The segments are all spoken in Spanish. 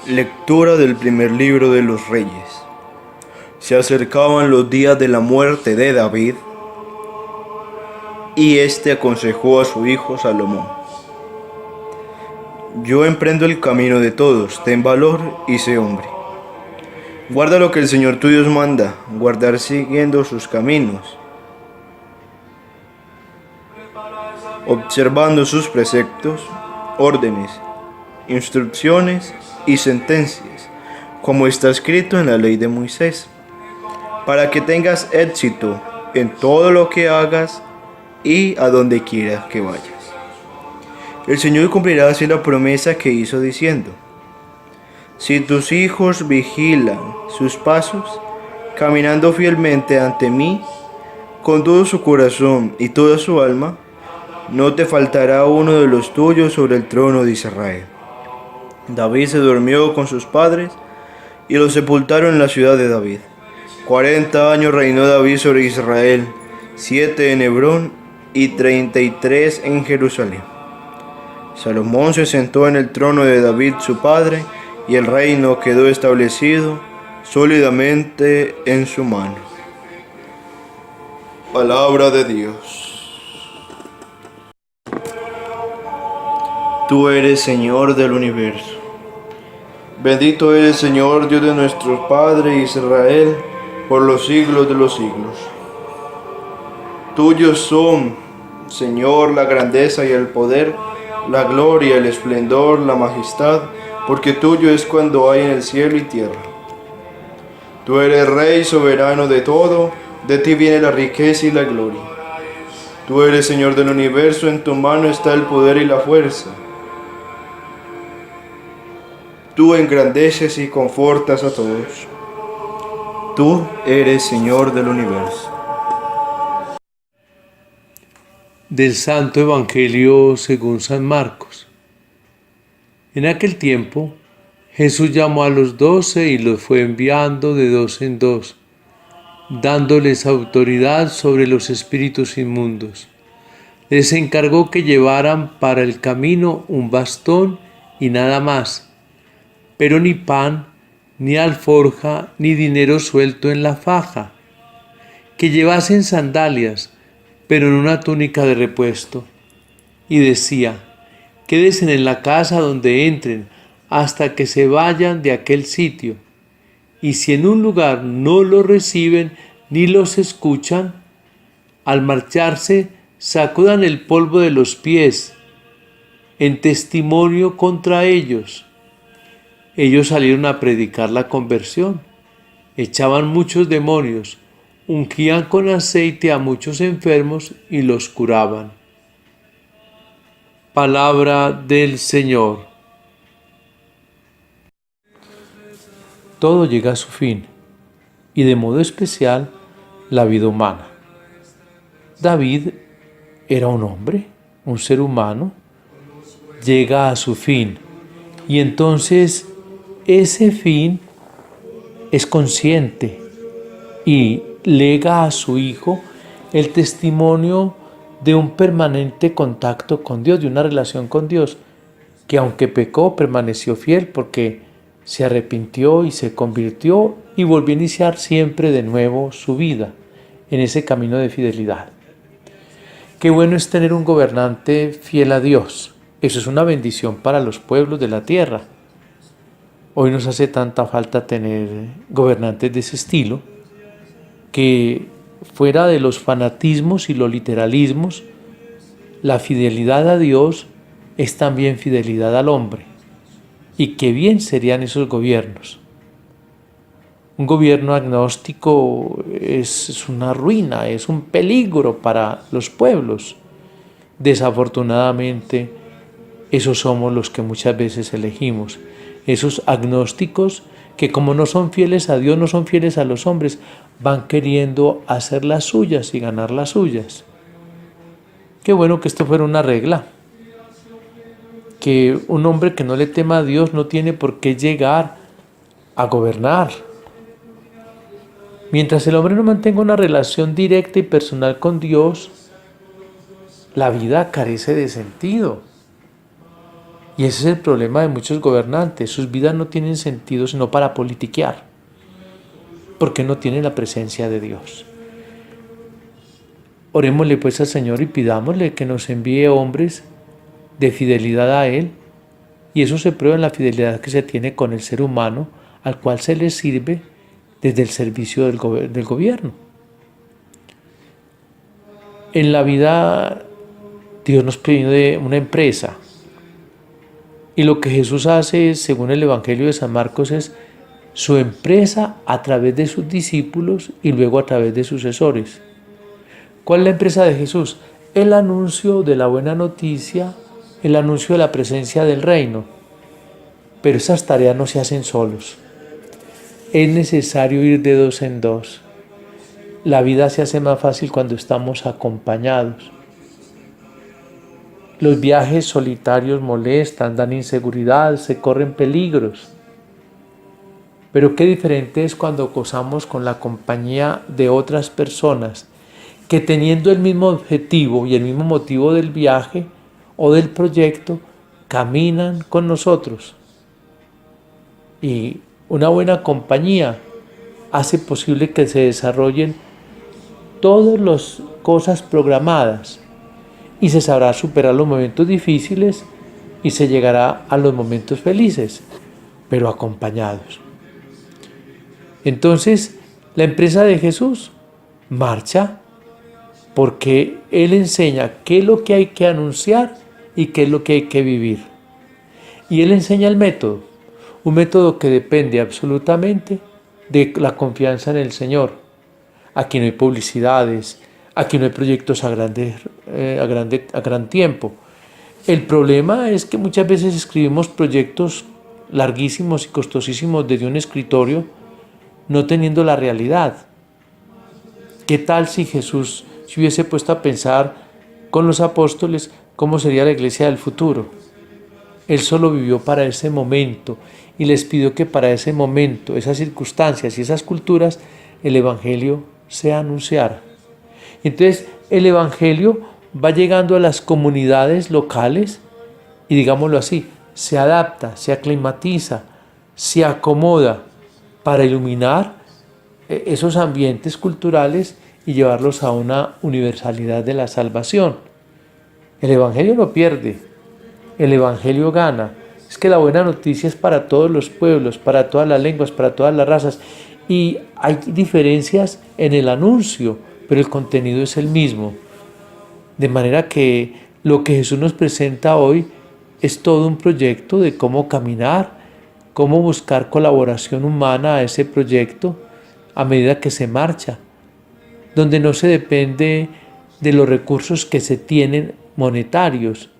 Lectura del primer libro de los Reyes. Se acercaban los días de la muerte de David, y éste aconsejó a su hijo Salomón: Yo emprendo el camino de todos, ten valor y sé hombre. Guarda lo que el Señor tu Dios manda, guardar siguiendo sus caminos, observando sus preceptos, órdenes, instrucciones y sentencias, como está escrito en la ley de Moisés, para que tengas éxito en todo lo que hagas y a donde quiera que vayas. El Señor cumplirá así la promesa que hizo diciendo: Si tus hijos vigilan sus pasos, caminando fielmente ante mí, con todo su corazón y toda su alma, no te faltará uno de los tuyos sobre el trono de Israel. David se durmió con sus padres y los sepultaron en la ciudad de David. 40 años reinó David sobre Israel, 7 en Hebrón y 33 en Jerusalén. Salomón se sentó en el trono de David su padre, y el reino quedó establecido sólidamente en su mano. Palabra de Dios. Tú eres Señor del universo. Bendito eres, Señor, Dios de nuestro Padre Israel, por los siglos de los siglos. Tuyos son, Señor, la grandeza y el poder, la gloria, el esplendor, la majestad, porque tuyo es cuando hay en el cielo y tierra. Tú eres Rey soberano de todo, de ti viene la riqueza y la gloria. Tú eres Señor del universo, en tu mano está el poder y la fuerza. Tú engrandeces y confortas a todos. Tú eres Señor del universo. Del Santo Evangelio según San Marcos. En aquel tiempo, Jesús llamó a los 12 y los fue enviando de 2 en 2, dándoles autoridad sobre los espíritus inmundos. Les encargó que llevaran para el camino un bastón y nada más, pero ni pan, ni alforja, ni dinero suelto en la faja, que llevasen sandalias, pero en una túnica de repuesto. Y decía: Quédense en la casa donde entren, hasta que se vayan de aquel sitio. Y si en un lugar no los reciben ni los escuchan, al marcharse sacudan el polvo de los pies, en testimonio contra ellos. Ellos salieron a predicar la conversión, echaban muchos demonios, ungían con aceite a muchos enfermos y los curaban. Palabra del Señor. Todo llega a su fin, y de modo especial la vida humana. David era un hombre, un ser humano, llega a su fin, y entonces ese fin es consciente y lega a su hijo el testimonio de un permanente contacto con Dios, de una relación con Dios, que aunque pecó, permaneció fiel porque se arrepintió y se convirtió y volvió a iniciar siempre de nuevo su vida en ese camino de fidelidad. Qué bueno es tener un gobernante fiel a Dios. Eso es una bendición para los pueblos de la tierra. Hoy nos hace tanta falta tener gobernantes de ese estilo, que fuera de los fanatismos y los literalismos, la fidelidad a Dios es también fidelidad al hombre. Y qué bien serían esos gobiernos. Un gobierno agnóstico es una ruina, es un peligro para los pueblos. Desafortunadamente, esos somos los que muchas veces elegimos. Esos agnósticos que, como no son fieles a Dios, no son fieles a los hombres, van queriendo hacer las suyas y ganar las suyas. Qué bueno que esto fuera una regla, que un hombre que no le tema a Dios no tiene por qué llegar a gobernar. Mientras el hombre no mantenga una relación directa y personal con Dios, la vida carece de sentido. Y ese es el problema de muchos gobernantes. Sus vidas no tienen sentido sino para politiquear, porque no tienen la presencia de Dios. Orémosle pues al Señor y pidámosle que nos envíe hombres de fidelidad a Él, y eso se prueba en la fidelidad que se tiene con el ser humano, al cual se le sirve desde el servicio del gobierno. En la vida Dios nos pide una empresa, y lo que Jesús hace, según el Evangelio de San Marcos, es su empresa a través de sus discípulos y luego a través de sus sucesores. ¿Cuál es la empresa de Jesús? El anuncio de la buena noticia, el anuncio de la presencia del reino. Pero esas tareas no se hacen solos. Es necesario ir de dos en dos. La vida se hace más fácil cuando estamos acompañados. Los viajes solitarios molestan, dan inseguridad, se corren peligros. Pero qué diferente es cuando gozamos con la compañía de otras personas que, teniendo el mismo objetivo y el mismo motivo del viaje o del proyecto, caminan con nosotros. Y una buena compañía hace posible que se desarrollen todas las cosas programadas, y se sabrá superar los momentos difíciles y se llegará a los momentos felices, pero acompañados. Entonces, la empresa de Jesús marcha porque Él enseña qué es lo que hay que anunciar y qué es lo que hay que vivir. Y Él enseña el método, un método que depende absolutamente de la confianza en el Señor. Aquí no hay publicidades, aquí no hay proyectos a gran tiempo. El problema es que muchas veces escribimos proyectos larguísimos y costosísimos desde un escritorio, no teniendo la realidad. ¿Qué tal si Jesús se hubiese puesto a pensar con los apóstoles cómo sería la iglesia del futuro? Él solo vivió para ese momento y les pidió que para ese momento, esas circunstancias y esas culturas, el Evangelio se anunciara. Entonces, el Evangelio va llegando a las comunidades locales y, digámoslo así, se adapta, se aclimatiza, se acomoda para iluminar esos ambientes culturales y llevarlos a una universalidad de la salvación. El Evangelio no pierde, el Evangelio gana. Es que la buena noticia es para todos los pueblos, para todas las lenguas, para todas las razas. Y hay diferencias en el anuncio, pero el contenido es el mismo. De manera que lo que Jesús nos presenta hoy es todo un proyecto de cómo caminar, cómo buscar colaboración humana a ese proyecto a medida que se marcha, donde no se depende de los recursos que se tienen monetarios,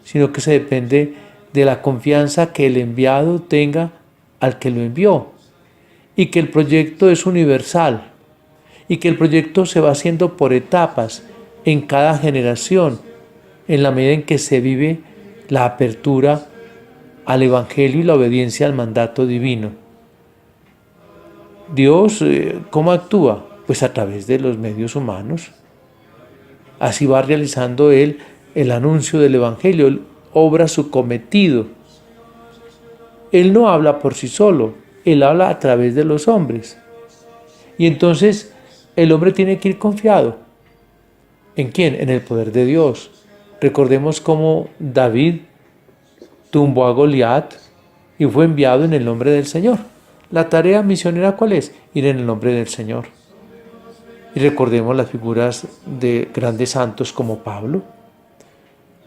sino que se depende de la confianza que el enviado tenga al que lo envió, y que el proyecto es universal, y que el proyecto se va haciendo por etapas en cada generación, en la medida en que se vive la apertura al Evangelio y la obediencia al mandato divino. Dios, ¿cómo actúa? Pues a través de los medios humanos. Así va realizando Él el anuncio del Evangelio, Él obra su cometido. Él no habla por sí solo, Él habla a través de los hombres. Y entonces el hombre tiene que ir confiado. ¿En quién? En el poder de Dios. Recordemos cómo David tumbó a Goliat y fue enviado en el nombre del Señor. La tarea misionera, ¿cuál es? Ir en el nombre del Señor. Y recordemos las figuras de grandes santos como Pablo.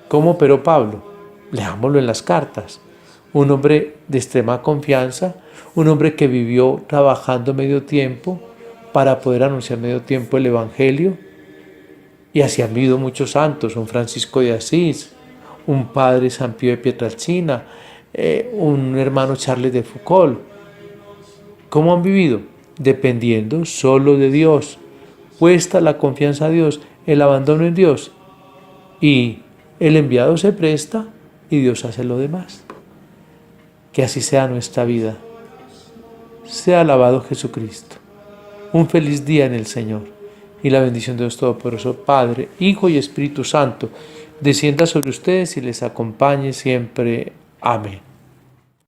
¿Cómo operó Pablo? Leámoslo en las cartas. Un hombre de extrema confianza, un hombre que vivió trabajando medio tiempo para poder anunciar medio tiempo el Evangelio. Y así han vivido muchos santos, un Francisco de Asís, un padre San Pío de Pietrelcina, un hermano Charles de Foucauld. ¿Cómo han vivido? Dependiendo solo de Dios, puesta la confianza a Dios, el abandono en Dios. Y el enviado se presta y Dios hace lo demás. Que así sea nuestra vida. Sea alabado Jesucristo. Un feliz día en el Señor. Y la bendición de Dios Todopoderoso, Padre, Hijo y Espíritu Santo, descienda sobre ustedes y les acompañe siempre. Amén.